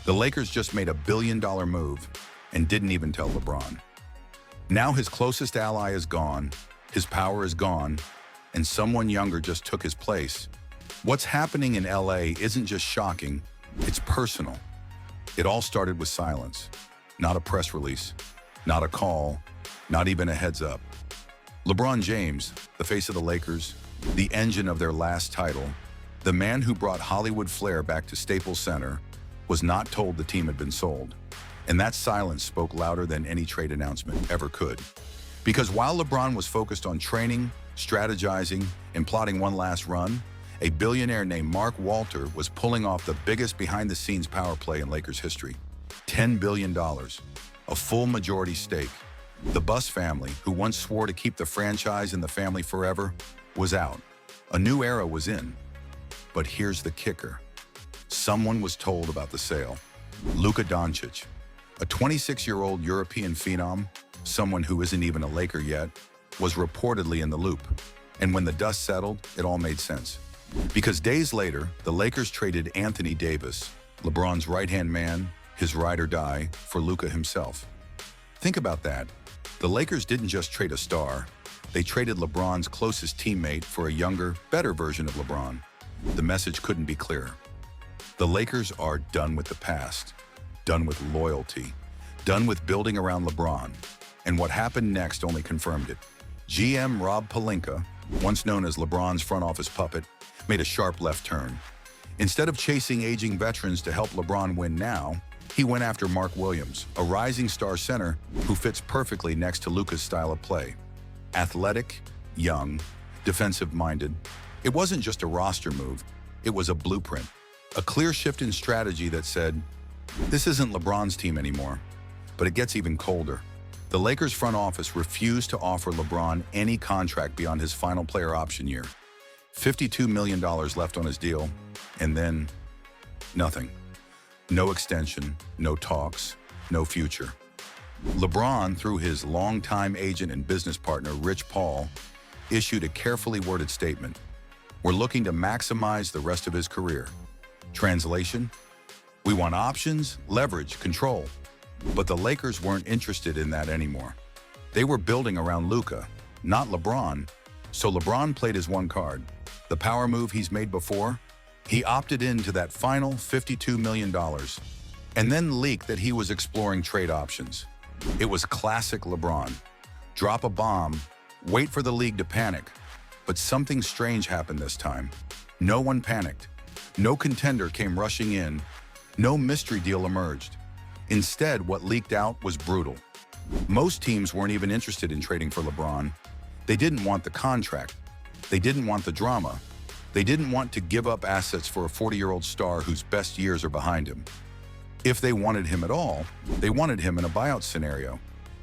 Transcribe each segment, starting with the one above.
The Lakers just made a billion-dollar move and didn't even tell LeBron. Now his closest ally is gone, his power is gone, and someone younger just took his place. What's happening in LA isn't just shocking, it's personal. It all started with silence. Not a press release, not a call, not even a heads up. LeBron James, the face of the Lakers, the engine of their last title, the man who brought Hollywood flair back to Staples Center, was not told the team had been sold. And that silence spoke louder than any trade announcement ever could. Because while LeBron was focused on training, strategizing, and plotting one last run, a billionaire named Mark Walter was pulling off the biggest behind-the-scenes power play in Lakers history. $10 billion, a full majority stake. The Buss family, who once swore to keep the franchise in the family forever, was out. A new era was in. But here's the kicker. Someone was told about the sale. Luka Doncic, a 26-year-old European phenom, someone who isn't even a Laker yet, was reportedly in the loop. And when the dust settled, it all made sense. Because days later, the Lakers traded Anthony Davis, LeBron's right-hand man, his ride or die, for Luka himself. Think about that. The Lakers didn't just trade a star. They traded LeBron's closest teammate for a younger, better version of LeBron. The message couldn't be clearer. The Lakers are done with the past, done with loyalty, done with building around LeBron. And what happened next only confirmed it. GM Rob Pelinka, once known as LeBron's front office puppet, made a sharp left turn. Instead of chasing aging veterans to help LeBron win now, he went after Mark Williams, a rising star center who fits perfectly next to Luka's style of play. Athletic, young, defensive-minded. It wasn't just a roster move, it was a blueprint. A clear shift in strategy that said, this isn't LeBron's team anymore. But it gets even colder. The Lakers front office refused to offer LeBron any contract beyond his final player option year. $52 million left on his deal, and then nothing. No extension, no talks, no future. LeBron, through his longtime agent and business partner, Rich Paul, issued a carefully worded statement. We're looking to maximize the rest of his career. Translation? We want options, leverage, control. But the Lakers weren't interested in that anymore. They were building around Luka, not LeBron. So LeBron played his one card. The power move he's made before, he opted into that final $52 million and then leaked that he was exploring trade options. It was classic LeBron. Drop a bomb, wait for the league to panic. But something strange happened this time. No one panicked. No contender came rushing in. No mystery deal emerged. Instead, what leaked out was brutal. Most teams weren't even interested in trading for LeBron. They didn't want the contract. They didn't want the drama. They didn't want to give up assets for a 40-year-old star whose best years are behind him. If they wanted him at all, they wanted him in a buyout scenario.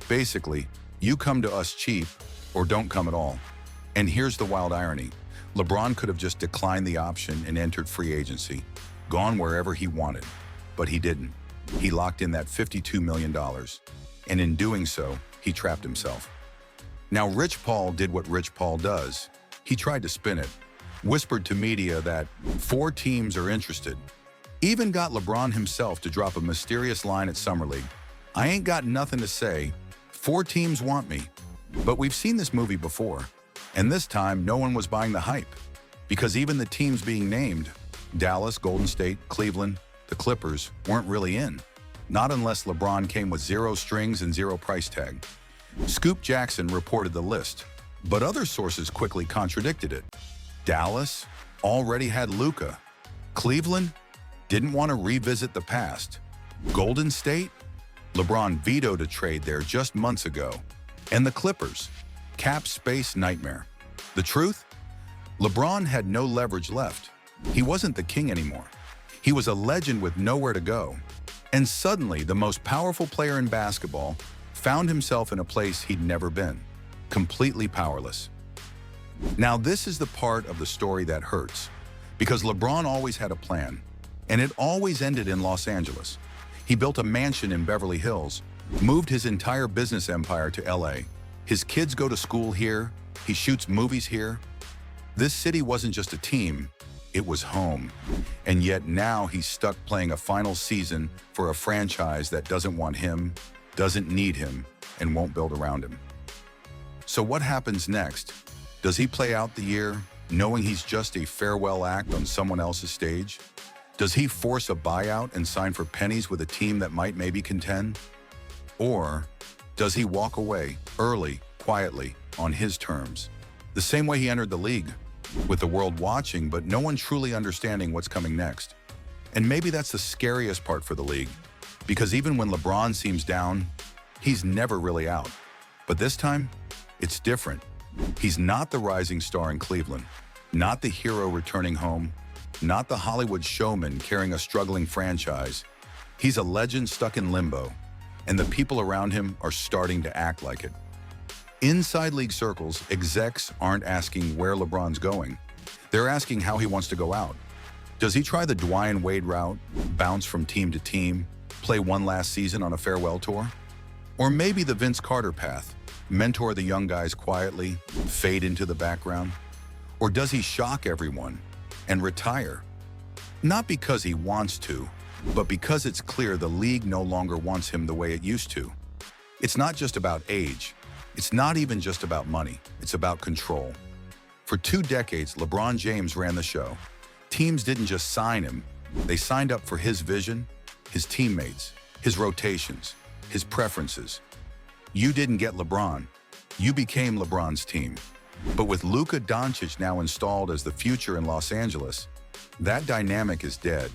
Basically, you come to us cheap or don't come at all. And here's the wild irony. LeBron could have just declined the option and entered free agency, gone wherever he wanted. But he didn't. He locked in that $52 million. And in doing so, he trapped himself. Now, Rich Paul did what Rich Paul does. He tried to spin it, whispered to media that 4 teams are interested, even got LeBron himself to drop a mysterious line at Summer League. I ain't got nothing to say. 4 teams want me. But we've seen this movie before. And this time, no one was buying the hype. Because even the teams being named, Dallas, Golden State, Cleveland, the Clippers, weren't really in. Not unless LeBron came with 0 strings and 0 price tag. Scoop Jackson reported the list, but other sources quickly contradicted it. Dallas already had Luka. Cleveland didn't want to revisit the past. Golden State? LeBron vetoed a trade there just months ago. And the Clippers? Cap space nightmare. The truth? LeBron had no leverage left. He wasn't the king anymore. He was a legend with nowhere to go. And suddenly, the most powerful player in basketball found himself in a place he'd never been, completely powerless. Now, this is the part of the story that hurts, because LeBron always had a plan, and it always ended in Los Angeles. He built a mansion in Beverly Hills, moved his entire business empire to LA. His kids go to school here, he shoots movies here. This city wasn't just a team, It was home. And yet now he's stuck playing a final season for a franchise that doesn't want him, doesn't need him, and won't build around him. So what happens next? Does he play out the year, knowing he's just a farewell act on someone else's stage? Does he force a buyout and sign for pennies with a team that might maybe contend? Or does he walk away early, quietly, on his terms? The same way he entered the league, with the world watching but no one truly understanding what's coming next. And maybe that's the scariest part for the league, because even when LeBron seems down, he's never really out. But this time, it's different. He's not the rising star in Cleveland, not the hero returning home, not the Hollywood showman carrying a struggling franchise. He's a legend stuck in limbo, and the people around him are starting to act like it. Inside league circles, execs aren't asking where LeBron's going. They're asking how he wants to go out. Does he try the Dwayne Wade route, bounce from team to team, play one last season on a farewell tour? Or maybe the Vince Carter path, mentor the young guys quietly, fade into the background? Or does he shock everyone and retire? Not because he wants to, but because it's clear the league no longer wants him the way it used to. It's not just about age. It's not even just about money. It's about control. For 2 decades, LeBron James ran the show. Teams didn't just sign him. They signed up for his vision, his teammates, his rotations, his preferences. You didn't get LeBron. You became LeBron's team. But with Luka Doncic now installed as the future in Los Angeles, that dynamic is dead.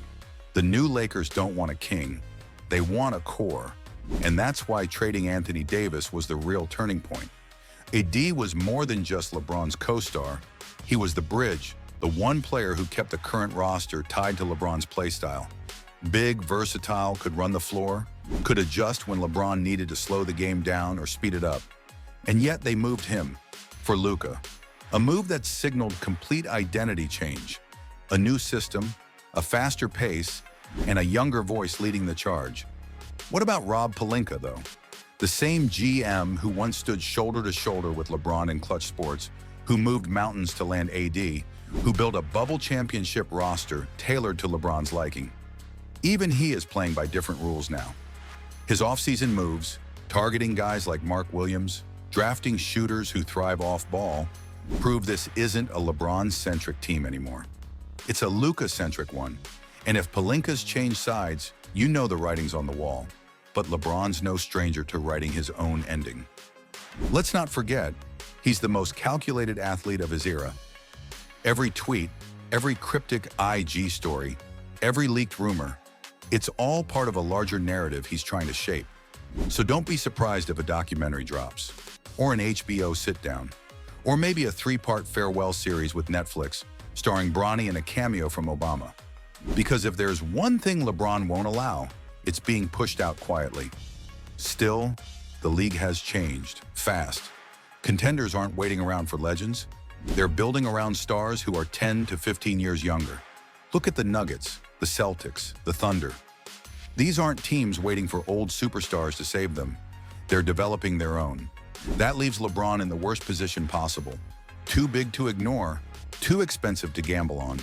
The new Lakers don't want a king. They want a core. And that's why trading Anthony Davis was the real turning point. AD was more than just LeBron's co-star. He was the bridge, the one player who kept the current roster tied to LeBron's playstyle. Big, versatile, could run the floor, could adjust when LeBron needed to slow the game down or speed it up. And yet they moved him for Luka, a move that signaled complete identity change, a new system, a faster pace, and a younger voice leading the charge. What about Rob Pelinka, though? The same GM who once stood shoulder to shoulder with LeBron in clutch sports, who moved mountains to land AD, who built a bubble championship roster tailored to LeBron's liking. Even he is playing by different rules now. His offseason moves, targeting guys like Mark Williams, drafting shooters who thrive off-ball, prove this isn't a LeBron-centric team anymore. It's a Luka-centric one. And if Pelinka's changed sides, you know the writing's on the wall. But LeBron's no stranger to writing his own ending. Let's not forget, he's the most calculated athlete of his era. Every tweet, every cryptic IG story, every leaked rumor, it's all part of a larger narrative he's trying to shape. So don't be surprised if a documentary drops, or an HBO sit-down, or maybe a 3-part farewell series with Netflix, starring Bronny and a cameo from Obama. Because if there's one thing LeBron won't allow, it's being pushed out quietly. Still, the league has changed, fast. Contenders aren't waiting around for legends. They're building around stars who are 10 to 15 years younger. Look at the Nuggets, the Celtics, the Thunder. These aren't teams waiting for old superstars to save them. They're developing their own. That leaves LeBron in the worst position possible. Too big to ignore, too expensive to gamble on,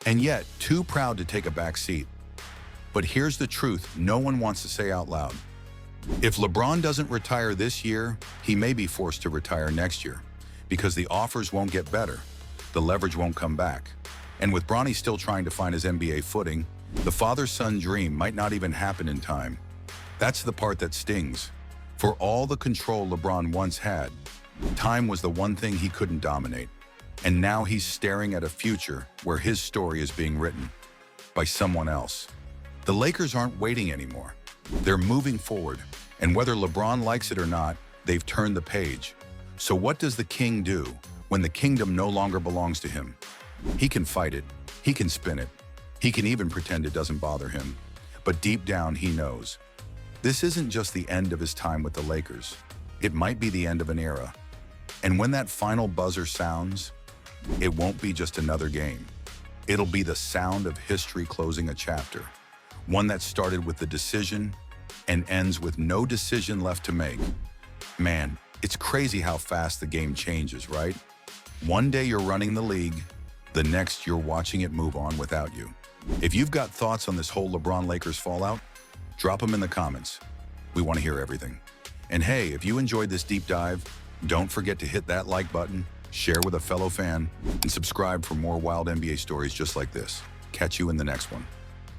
and yet too proud to take a back seat. But here's the truth no one wants to say out loud. If LeBron doesn't retire this year, he may be forced to retire next year, because the offers won't get better, the leverage won't come back. And with Bronny still trying to find his NBA footing, the father-son dream might not even happen in time. That's the part that stings. For all the control LeBron once had, time was the one thing he couldn't dominate. And now he's staring at a future where his story is being written by someone else. The Lakers aren't waiting anymore. They're moving forward, and whether LeBron likes it or not, they've turned the page. So what does the king do when the kingdom no longer belongs to him? He can fight it, he can spin it, he can even pretend it doesn't bother him. But deep down, he knows. This isn't just the end of his time with the Lakers. It might be the end of an era. And when that final buzzer sounds, it won't be just another game. It'll be the sound of history closing a chapter. One that started with the decision and ends with no decision left to make. Man, it's crazy how fast the game changes, right? One day you're running the league, the next you're watching it move on without you. If you've got thoughts on this whole LeBron Lakers fallout, drop them in the comments. We want to hear everything. And hey, if you enjoyed this deep dive, don't forget to hit that like button, share with a fellow fan, and subscribe for more wild NBA stories just like this. Catch you in the next one.